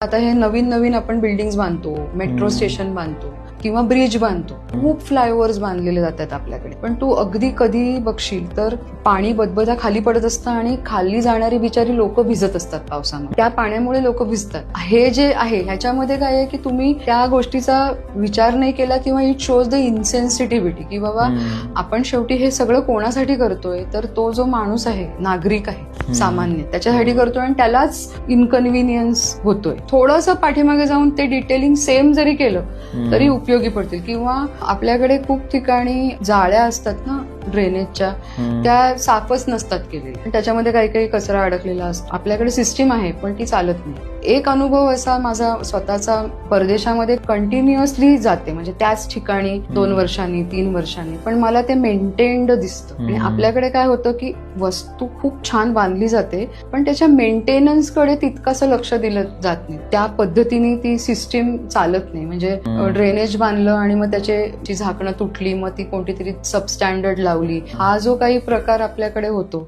आता हे नवीन नवीन आपण बिल्डिंग्स बांधतो, मेट्रो स्टेशन बांधतो किंवा ब्रिज बांधतो, खूप फ्लायओव्हर्स बांधलेले जातात आपल्याकडे. पण तू अगदी कधी बघशील तर पाणी बदबदा खाली पडत असतं आणि खाली जाणारी बिचारी लोक भिजत असतात पावसामध्ये. त्या पाण्यामुळे लोक भिजतात. हे जे आहे ह्याच्यामध्ये काय आहे की तुम्ही त्या गोष्टीचा विचार नाही केला किंवा इट शोज द इनसेन्सिटिव्हिटी की बाबा आपण शेवटी हे सगळं कोणासाठी करतोय, तर तो जो माणूस आहे, नागरिक आहे सामान्य, त्याच्यासाठी करतोय आणि त्यालाच इनकन्व्हिनियन्स होतोय. थोडंसं पाठीमागे जाऊन ते डिटेलिंग सेम जरी केलं तरी उपयोगी पडतील. किंवा आपल्याकडे खूप ठिकाणी जाळ्या असतात ना ड्रेनेजच्या, त्या साफच नसतात केलेल्या, त्याच्यामध्ये काही काही कचरा अडकलेला असतो. आपल्याकडे सिस्टीम आहे पण ती चालत नाही. एक अनुभव असा माझा स्वतःचा, परदेशामध्ये कंटिन्युअसली जाते म्हणजे त्याच ठिकाणी 2 वर्षांनी 3 वर्षांनी, पण मला ते मेंटेन्ड दिसतं. आणि आपल्याकडे काय होतं की वस्तू खूप छान बांधली जाते पण त्याच्या मेंटेनन्सकडे तितकंसं लक्ष दिलं जात नाही. त्या पद्धतीने ती सिस्टीम चालत नाही. म्हणजे ड्रेनेज बांधलं आणि मग त्याची झाकणं तुटली, मग ती कोणती तरी सबस्टँडर्ड लावली. हा जो काही प्रकार आपल्याकडे होतो